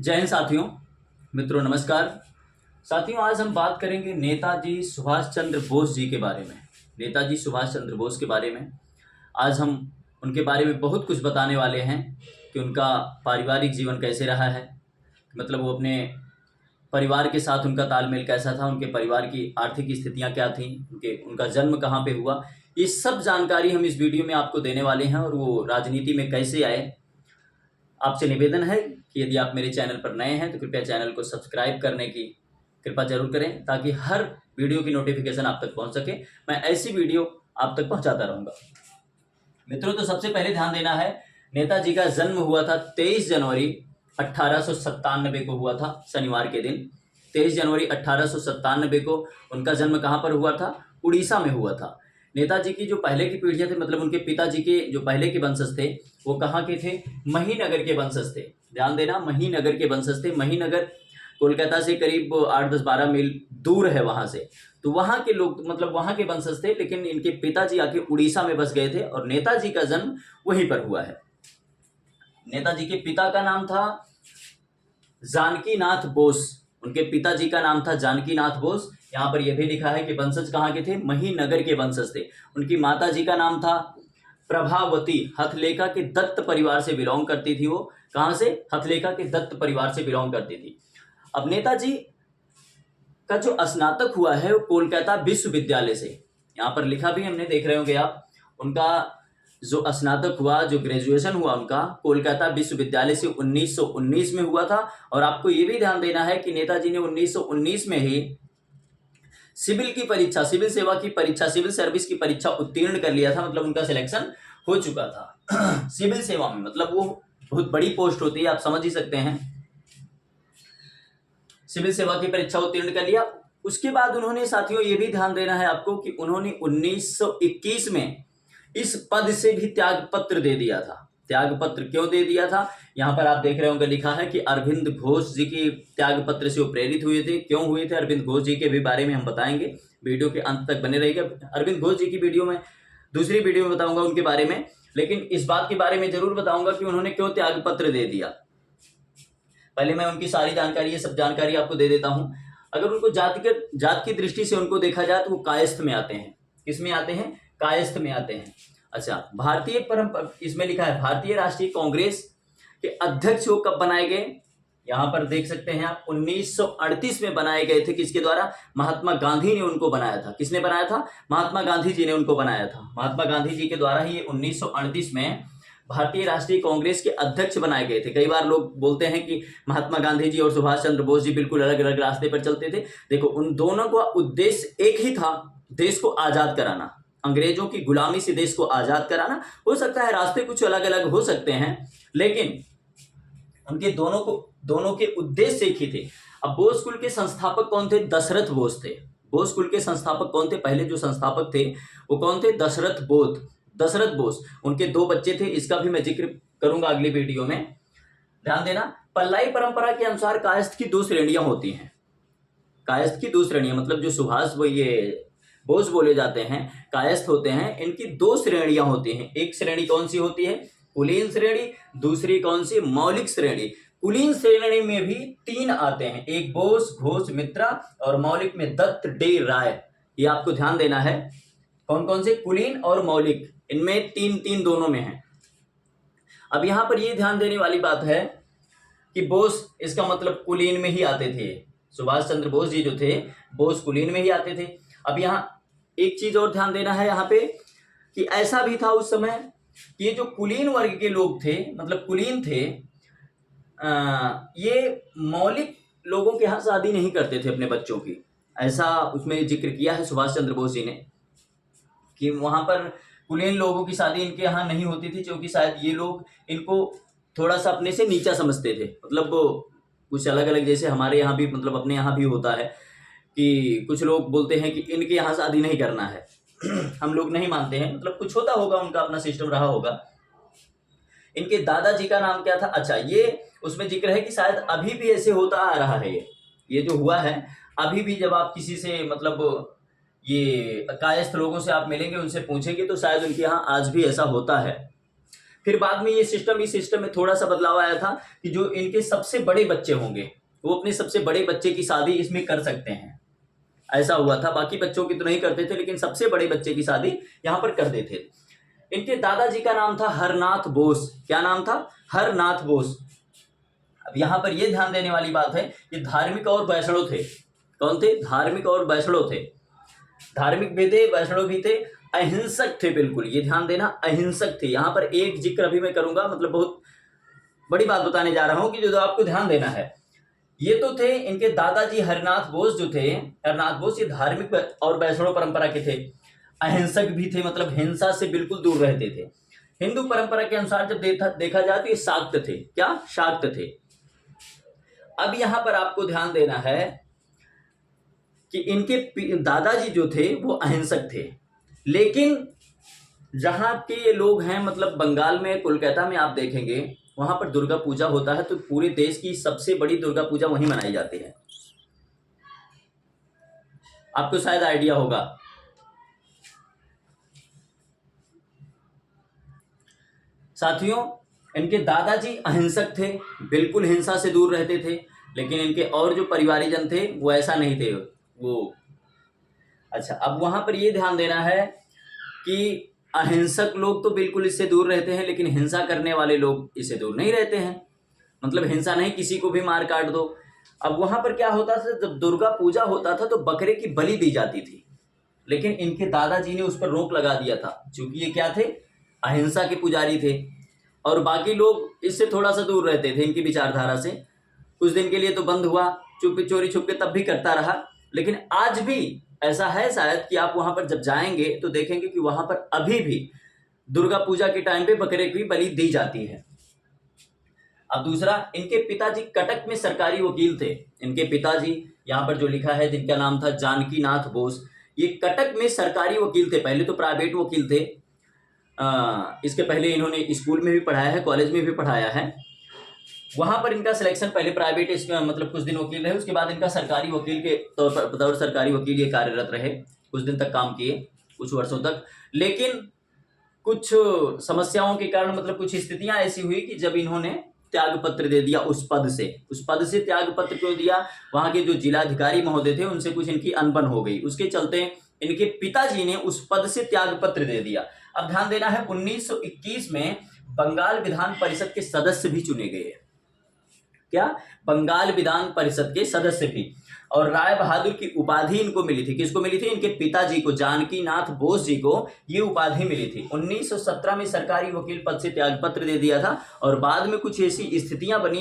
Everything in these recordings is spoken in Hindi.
जय हिंद साथियों, मित्रों नमस्कार। साथियों, आज हम बात करेंगे नेताजी सुभाष चंद्र बोस जी के बारे में। नेताजी सुभाष चंद्र बोस के बारे में आज हम उनके बारे में बहुत कुछ बताने वाले हैं कि उनका पारिवारिक जीवन कैसे रहा है, मतलब वो अपने परिवार के साथ उनका तालमेल कैसा था, उनके परिवार की आर्थिक स्थितियाँ क्या थीं, उनका जन्म कहाँ पे हुआ, ये सब जानकारी हम इस वीडियो में आपको देने वाले हैं। और वो राजनीति में कैसे आए। आपसे निवेदन है कि यदि आप मेरे चैनल पर नए हैं तो कृपया चैनल को सब्सक्राइब करने की कृपा जरूर करें, ताकि हर वीडियो की नोटिफिकेशन आप तक पहुंच सके। मैं ऐसी वीडियो आप तक पहुंचाता रहूंगा। मित्रों, तो सबसे पहले ध्यान देना है, नेताजी का जन्म हुआ था 23 जनवरी 1897 को हुआ था, शनिवार के दिन। 23 जनवरी 1897 को उनका जन्म कहाँ पर हुआ था? उड़ीसा में हुआ था। नेताजी की जो पहले की पीढ़ियाँ थे, मतलब उनके पिताजी के जो पहले के वंशज थे, वो कहाँ के थे? महीनगर के वंशज थे। ध्यान देना, महीनगर के वंशज थे। महीनगर कोलकाता से करीब 8-10-12 मील दूर है वहाँ से। तो वहाँ के लोग, मतलब वहाँ के वंशज थे, लेकिन इनके पिताजी आके उड़ीसा में बस गए थे और नेताजी का जन्म वहीं पर हुआ है। नेताजी के पिता का नाम था जानकीनाथ बोस। उनके पिताजी का नाम था जानकीनाथ बोस। यहाँ पर यह भी लिखा है कि वंशज कहाँ के थे? महीनगर के वंशज थे। उनकी माता जी का नाम था प्रभावती। हथलेखा के दत्त परिवार से बिलोंग करती थी वो। कहाँ से? हथलेखा के दत्त परिवार से बिलोंग करती थी। अब नेताजी का जो स्नातक हुआ है वो कोलकाता विश्वविद्यालय से, यहाँ पर लिखा भी हमने, देख रहे होंगे आप। उनका जो स्नातक हुआ, जो ग्रेजुएशन हुआ उनका, कोलकाता विश्वविद्यालय से 1919 में हुआ था। और आपको ये भी ध्यान देना है कि नेताजी ने 1919 में ही सिविल की परीक्षा, सिविल सेवा की परीक्षा, सिविल सर्विस की परीक्षा उत्तीर्ण कर लिया था। मतलब उनका सिलेक्शन हो चुका था सिविल सेवा में। मतलब वो बहुत बड़ी पोस्ट होती है, आप समझ ही सकते हैं। सिविल सेवा की परीक्षा उत्तीर्ण कर लिया। उसके बाद उन्होंने, साथियों ये भी ध्यान देना है आपको, कि उन्होंने 1921 में इस पद से भी त्याग पत्र दे दिया था। त्याग पत्र क्यों दे दिया था? यहाँ पर आप देख रहे होंगे लिखा है कि अरविंद घोष जी की त्याग पत्र से वो प्रेरित हुए थे। क्यों हुए थे अरविंद घोष जी के भी बारे में हम बताएंगे, वीडियो के अंत तक बने रहिएगा। अरविंद घोष जी की वीडियो में, दूसरी वीडियो में बताऊंगा उनके बारे में, लेकिन इस बात के बारे में जरूर बताऊंगा कि उन्होंने क्यों त्याग पत्र दे दिया। पहले मैं उनकी सारी जानकारी, ये सब जानकारी आपको दे देता हूं। अगर उनको जात की दृष्टि से उनको देखा जाए तो वो कायस्थ में आते हैं। किस में आते हैं? कायस्थ में आते हैं। अच्छा, भारतीय परंपरा, इसमें लिखा है भारतीय राष्ट्रीय कांग्रेस के अध्यक्ष वो कब बनाए गए? यहां पर देख सकते हैं आप, 1938 में बनाए गए थे। किसके द्वारा? महात्मा गांधी ने उनको बनाया था। किसने बनाया था? महात्मा गांधी जी ने उनको बनाया था। महात्मा गांधी जी के द्वारा ही 1938 में भारतीय राष्ट्रीय कांग्रेस के अध्यक्ष बनाए गए थे। कई बार लोग बोलते हैं कि महात्मा गांधी जी और सुभाष चंद्र बोस जी बिल्कुल अलग अलग रास्ते पर चलते थे। देखो, उन दोनों का उद्देश्य एक ही था, देश को आजाद कराना, अंग्रेजों की गुलामी से देश को आजाद कराना। हो सकता है रास्ते कुछ अलग अलग हो सकते हैं, लेकिन उनके दोनों के उद्देश्य एक ही थे। अब बोस कुल के संस्थापक कौन थे? दशरथ बोस थे। बोस कुल के संस्थापक कौन थे? पहले जो संस्थापक थे वो कौन थे? दशरथ बोस। उनके 2 बच्चे थे, इसका भी मैं जिक्र करूंगा अगली वीडियो में। ध्यान देना, पल्लाई परंपरा के अनुसार कायस्थ की 2 श्रेणियां होती हैं। कायस्थ की 2 श्रेणियां, मतलब जो सुभाष ये बोस बोले जाते हैं, कायस्थ होते हैं, इनकी 2 श्रेणियां होती हैं। एक श्रेणी कौन सी होती है? कुलीन श्रेणी। दूसरी कौन सी? मौलिक श्रेणी। कुलीन श्रेणी में भी 3 आते हैं, एक बोस, घोष, मित्रा, और मौलिक में दत्त, डे, राय। ये आपको ध्यान देना है। कौन कौन से? कुलीन और मौलिक, इनमें 3 दोनों में है। अब यहां पर ये ध्यान देने वाली बात है कि बोस, इसका मतलब कुलीन में ही आते थे। सुभाष चंद्र बोस जी जो थे, बोस कुलीन में ही आते थे। अब यहाँ एक चीज और ध्यान देना है यहाँ पे, कि ऐसा भी था उस समय कि ये जो कुलीन वर्ग के लोग थे, मतलब कुलीन थे, ये मौलिक लोगों के यहाँ शादी नहीं करते थे अपने बच्चों की। ऐसा उसमें जिक्र किया है सुभाष चंद्र बोस जी ने, कि वहां पर कुलीन लोगों की शादी इनके यहाँ नहीं होती थी, क्योंकि शायद ये लोग इनको थोड़ा सा अपने से नीचा समझते थे। मतलब कुछ अलग अलग, जैसे हमारे यहाँ भी, मतलब अपने यहाँ भी होता है कि कुछ लोग बोलते हैं कि इनके यहाँ शादी नहीं करना है हम लोग नहीं मानते हैं, मतलब कुछ होता होगा, उनका अपना सिस्टम रहा होगा। इनके दादाजी का नाम क्या था? अच्छा, ये उसमें जिक्र है कि शायद अभी भी ऐसे होता आ रहा है। ये जो हुआ है, अभी भी जब आप किसी से, मतलब ये कायस्थ लोगों से आप मिलेंगे, उनसे पूछेंगे, तो शायद उनके यहाँ आज भी ऐसा होता है। फिर बाद में ये सिस्टम, इस सिस्टम में थोड़ा सा बदलाव आया था कि जो इनके सबसे बड़े बच्चे होंगे वो अपने सबसे बड़े बच्चे की शादी इसमें कर सकते हैं, ऐसा हुआ था। बाकी बच्चों की तो नहीं करते थे, लेकिन सबसे बड़े बच्चे की शादी यहाँ पर कर देते थे। इनके दादाजी का नाम था हरनाथ बोस। क्या नाम था? हरनाथ बोस। अब यहाँ पर यह ध्यान देने वाली बात है, ये धार्मिक और वैष्णव थे। कौन थे? धार्मिक और वैष्णव थे। धार्मिक भी थे, वैष्णव भी थे, अहिंसक थे, बिल्कुल ये ध्यान देना, अहिंसक थे। यहाँ पर एक जिक्र अभी मैं करूंगा, मतलब बहुत बड़ी बात बताने जा रहा हूं कि जो आपको ध्यान देना है। ये तो थे इनके दादाजी हरनाथ बोस जो थे, हरनाथ बोस, ये धार्मिक और वैष्णव परंपरा के थे, अहिंसक भी थे, मतलब हिंसा से बिल्कुल दूर रहते थे। हिंदू परंपरा के अनुसार जब देखा जाए तो ये शाक्त थे। क्या? शाक्त थे। अब यहां पर आपको ध्यान देना है कि इनके दादाजी जो थे वो अहिंसक थे, लेकिन जहां के ये लोग हैं, मतलब बंगाल में कोलकाता में आप देखेंगे वहां पर दुर्गा पूजा होता है, तो पूरे देश की सबसे बड़ी दुर्गा पूजा वहीं मनाई जाती है। आपको शायद आइडिया होगा। साथियों, इनके दादाजी अहिंसक थे, बिल्कुल हिंसा से दूर रहते थे, लेकिन इनके और जो परिवारीजन थे वो ऐसा नहीं थे वो। अच्छा, अब वहां पर ये ध्यान देना है कि अहिंसक लोग तो बिल्कुल इससे दूर रहते हैं, लेकिन हिंसा करने वाले लोग इससे दूर नहीं रहते हैं। मतलब हिंसा नहीं, किसी को भी मार काट दो। अब वहां पर क्या होता था, जब दुर्गा पूजा होता था तो बकरे की बलि दी जाती थी, लेकिन इनके दादाजी ने उस पर रोक लगा दिया था, क्योंकि ये क्या थे? अहिंसा के पुजारी थे, और बाकी लोग इससे थोड़ा सा दूर रहते थे इनकी विचारधारा से। कुछ दिन के लिए तो बंद हुआ, चोरी छुप के तब भी करता रहा, लेकिन आज भी ऐसा है शायद कि आप वहां पर जब जाएंगे तो देखेंगे कि वहां पर अभी भी दुर्गा पूजा के टाइम पे बकरे की बलि दी जाती है। अब दूसरा, इनके पिताजी कटक में सरकारी वकील थे। इनके पिताजी, यहाँ पर जो लिखा है, जिनका नाम था जानकी नाथ बोस, ये कटक में सरकारी वकील थे। पहले तो प्राइवेट वकील थे, इसके पहले इन्होंने स्कूल में भी पढ़ाया है, कॉलेज में भी पढ़ाया है। वहां पर इनका सिलेक्शन, पहले प्राइवेट मतलब कुछ दिन वकील रहे, उसके बाद इनका सरकारी वकील के तौर पर, बतौर सरकारी वकील ये कार्यरत रहे, कुछ दिन तक काम किए, कुछ वर्षों तक। लेकिन कुछ समस्याओं के कारण, मतलब कुछ स्थितियां ऐसी हुई कि जब इन्होंने त्याग पत्र दे दिया उस पद से त्याग पत्र क्यों दिया? वहां के जो जिलाधिकारी महोदय थे उनसे कुछ इनकी अनबन हो गई, उसके चलते इनके पिताजी ने उस पद से त्याग पत्र दे दिया। अब ध्यान देना है, 1921 में बंगाल विधान परिषद के सदस्य भी चुने गए। क्या? बंगाल विधान परिषद के सदस्य भी। और राय बहादुर की उपाधि इनको मिली थी। किसको मिली थी? इनके पिताजी को, जानकी नाथ बोस जी को ये उपाधि मिली थी। 1917 में सरकारी वकील पद से त्यागपत्र दे दिया था, और बाद में कुछ ऐसी स्थितियां बनी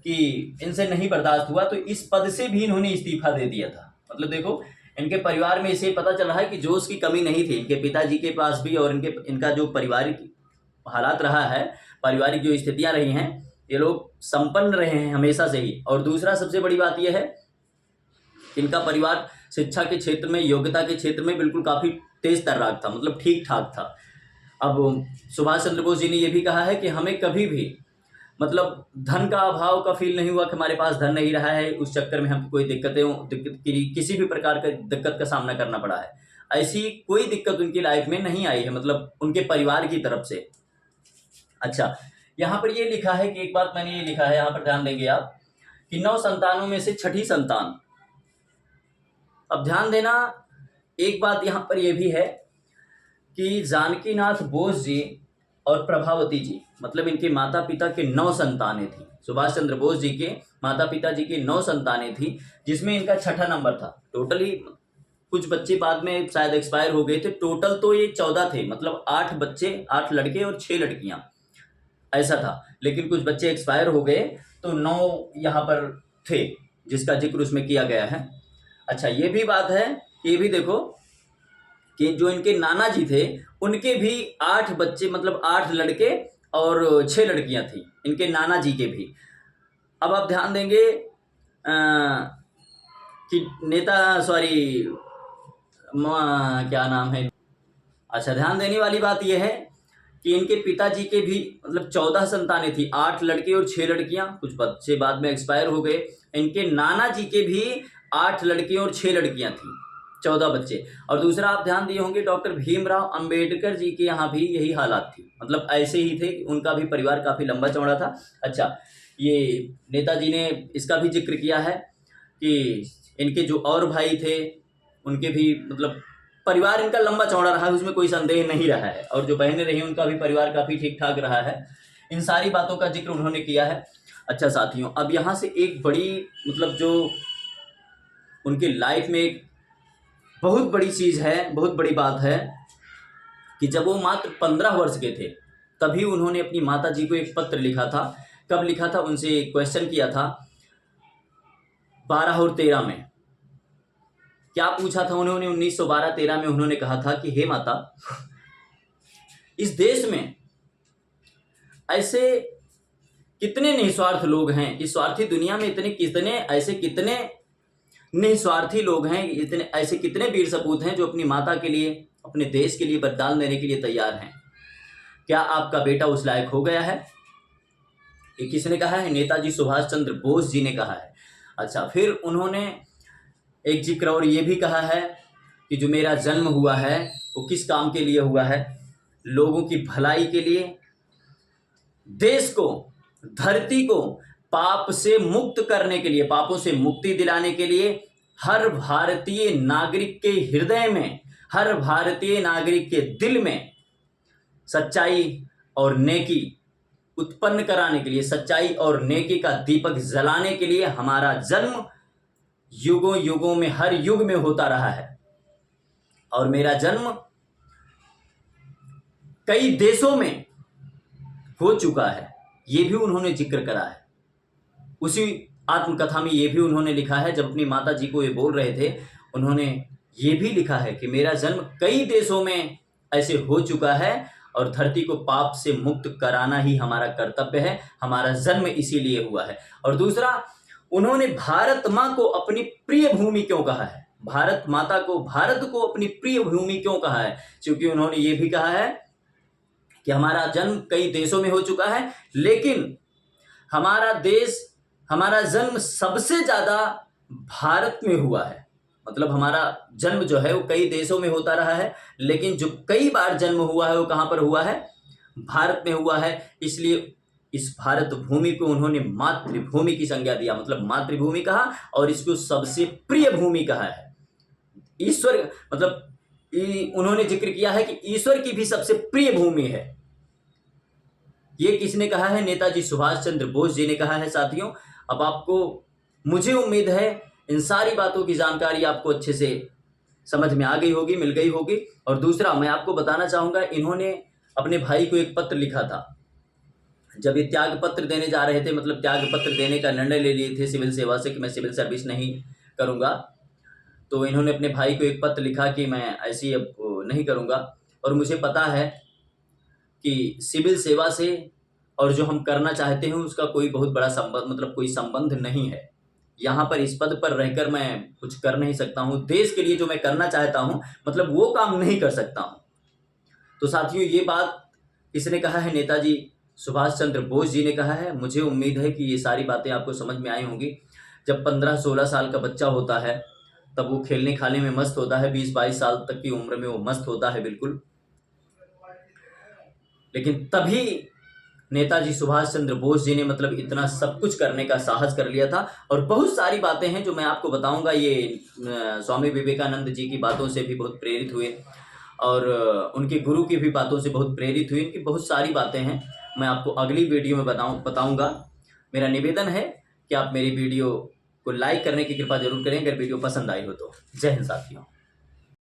कि इनसे नहीं बर्दाश्त हुआ, तो इस पद से भी इन्होंने इस्तीफा दे दिया था। मतलब देखो, इनके परिवार में इसे पता चल रहा है कि जोश की कमी नहीं थी इनके पिताजी के पास भी, और इनका जो पारिवारिक हालात रहा है, पारिवारिक जो स्थितियां रही हैं, ये लोग संपन्न रहे हैं हमेशा से ही। और दूसरा सबसे बड़ी बात यह है, इनका परिवार शिक्षा के क्षेत्र में, योग्यता के क्षेत्र में बिल्कुल काफ़ी तेज तर्राक था, मतलब ठीक ठाक था। अब सुभाष चंद्र बोस जी ने यह भी कहा है कि हमें कभी भी, मतलब धन का अभाव का फील नहीं हुआ कि हमारे पास धन नहीं रहा है, उस चक्कर में हमको कोई किसी भी प्रकार का दिक्कत का सामना करना पड़ा है। ऐसी कोई दिक्कत उनकी लाइफ में नहीं आई है, मतलब उनके परिवार की तरफ से। अच्छा, यहाँ पर ये लिखा है कि एक बात मैंने ये लिखा है, यहाँ पर ध्यान देंगे आप, कि 9 संतानों में से छठी संतान। अब ध्यान देना, एक बात यहाँ पर यह भी है कि जानकी नाथ बोस जी और प्रभावती जी, मतलब इनके माता पिता के 9 संतानें थी। सुभाष चंद्र बोस जी के माता पिता जी की 9 संतानें थी, जिसमें इनका छठा नंबर था। टोटली कुछ बच्चे बाद में शायद एक्सपायर हो गए थे, टोटल तो ये 14 थे, मतलब 8 बच्चे, 8 लड़के और 6 लड़कियां, ऐसा था। लेकिन कुछ बच्चे एक्सपायर हो गए, तो 9 यहाँ पर थे, जिसका जिक्र उसमें किया गया है। अच्छा, ये भी बात है, ये भी देखो कि जो इनके नाना जी थे, उनके भी 8 बच्चे, मतलब 8 लड़के और 6 लड़कियां थी, इनके नाना जी के भी। अब आप ध्यान देंगे कि क्या नाम है, अच्छा, ध्यान देने वाली बात यह है कि इनके पिताजी के भी, मतलब 14 संतानें थी, 8 लड़के और 6 लड़कियां, कुछ बच्चे बाद में एक्सपायर हो गए। इनके नाना जी के भी 8 लड़के और 6 लड़कियां थी। 14 बच्चे। और दूसरा आप ध्यान दिए होंगे डॉक्टर भीमराव अंबेडकर जी के यहाँ भी यही हालात थी, मतलब ऐसे ही थे, उनका भी परिवार काफ़ी लंबा चौड़ा था। अच्छा, ये नेताजी ने इसका भी जिक्र किया है कि इनके जो और भाई थे उनके भी मतलब परिवार इनका लंबा चौड़ा रहा है, उसमें कोई संदेह नहीं रहा है, और जो बहनें रही उनका भी परिवार काफ़ी ठीक ठाक रहा है। इन सारी बातों का जिक्र उन्होंने किया है। अच्छा साथियों, अब यहाँ से एक बड़ी मतलब जो उनकी लाइफ में एक बहुत बड़ी चीज़ है, बहुत बड़ी बात है कि जब वो मात्र 15 वर्ष के थे तभी उन्होंने अपनी माता जी को एक पत्र लिखा था। कब लिखा था? उनसे क्वेश्चन किया था 12 और 13 में। क्या पूछा था उन्होंने? 1912-13 में उन्होंने कहा था कि हे माता, इस देश में ऐसे कितने निस्वार्थ लोग हैं, इस स्वार्थी दुनिया में कितने निस्वार्थी लोग हैं, इतने ऐसे कितने वीर सपूत हैं जो अपनी माता के लिए, अपने देश के लिए बलिदान देने के लिए तैयार हैं। क्या आपका बेटा उस लायक हो गया है? ये किसने कहा है? नेताजी सुभाष चंद्र बोस जी ने कहा है। अच्छा, फिर उन्होंने एक जिक्र और ये भी कहा है कि जो मेरा जन्म हुआ है वो किस काम के लिए हुआ है? लोगों की भलाई के लिए, देश को, धरती को पाप से मुक्त करने के लिए, पापों से मुक्ति दिलाने के लिए, हर भारतीय नागरिक के हृदय में, हर भारतीय नागरिक के दिल में सच्चाई और नेकी उत्पन्न कराने के लिए, सच्चाई और नेकी का दीपक जलाने के लिए हमारा जन्म युगों युगों में, हर युग में होता रहा है। और मेरा जन्म कई देशों में हो चुका है, ये भी उन्होंने जिक्र करा है। उसी आत्मकथा में ये भी उन्होंने लिखा है, जब अपनी माता जी को ये बोल रहे थे, उन्होंने ये भी लिखा है कि मेरा जन्म कई देशों में ऐसे हो चुका है और धरती को पाप से मुक्त कराना ही हमारा कर्तव्य है, हमारा जन्म इसीलिए हुआ है। और दूसरा, उन्होंने भारत माँ को अपनी प्रिय भूमि क्यों कहा है? भारत माता को, भारत को अपनी प्रिय भूमि क्यों कहा है? क्योंकि उन्होंने ये भी कहा है कि हमारा जन्म कई देशों में हो चुका है, लेकिन हमारा देश, हमारा जन्म सबसे ज़्यादा भारत में हुआ है। मतलब हमारा जन्म जो है वो कई देशों में होता रहा है, लेकिन जो कई बार जन्म हुआ है वो कहाँ पर हुआ है? भारत में हुआ है। इसलिए इस भारत भूमि को उन्होंने मातृभूमि की संज्ञा दिया, मतलब मातृभूमि कहा और इसको सबसे प्रिय भूमि कहा है। ईश्वर, मतलब उन्होंने जिक्र किया है कि ईश्वर की भी सबसे प्रिय भूमि है। ये किसने कहा है? नेताजी सुभाष चंद्र बोस जी ने कहा है। साथियों, अब आपको, मुझे उम्मीद है इन सारी बातों की जानकारी आपको अच्छे से समझ में आ गई होगी, मिल गई होगी। और दूसरा मैं आपको बताना चाहूँगा, इन्होंने अपने भाई को एक पत्र लिखा था। जब ये त्याग पत्र देने जा रहे थे, मतलब त्याग पत्र देने का निर्णय ले लिए थे सिविल सेवा से कि मैं सिविल सर्विस नहीं करूँगा, तो इन्होंने अपने भाई को एक पत्र लिखा कि मैं ऐसी अब नहीं करूँगा, और मुझे पता है कि सिविल सेवा से और जो हम करना चाहते हैं उसका कोई बहुत बड़ा संबंध, मतलब कोई संबंध नहीं है। यहाँ पर इस पद पर रहकर मैं कुछ कर नहीं सकता हूँ, देश के लिए जो मैं करना चाहता हूँ मतलब वो काम नहीं कर सकता हूँ। तो साथियों, ये बात किसने कहा है? नेताजी सुभाष चंद्र बोस जी ने कहा है। मुझे उम्मीद है कि ये सारी बातें आपको समझ में आई होंगी। जब 15-16 साल का बच्चा होता है तब वो खेलने खाने में मस्त होता है, 20-22 साल तक की उम्र में वो मस्त होता है बिल्कुल, लेकिन तभी नेताजी सुभाष चंद्र बोस जी ने मतलब इतना सब कुछ करने का साहस कर लिया था। और बहुत सारी बातें हैं जो मैं आपको बताऊंगा, ये स्वामी विवेकानंद जी की बातों से भी बहुत प्रेरित हुए और उनके गुरु की भी बातों से बहुत प्रेरित हुए। इनकी बहुत सारी बातें हैं, मैं आपको अगली वीडियो में बताऊंगा। मेरा निवेदन है कि आप मेरी वीडियो को लाइक करने की कृपा जरूर करें अगर वीडियो पसंद आई हो तो। जय हिंद साथियों।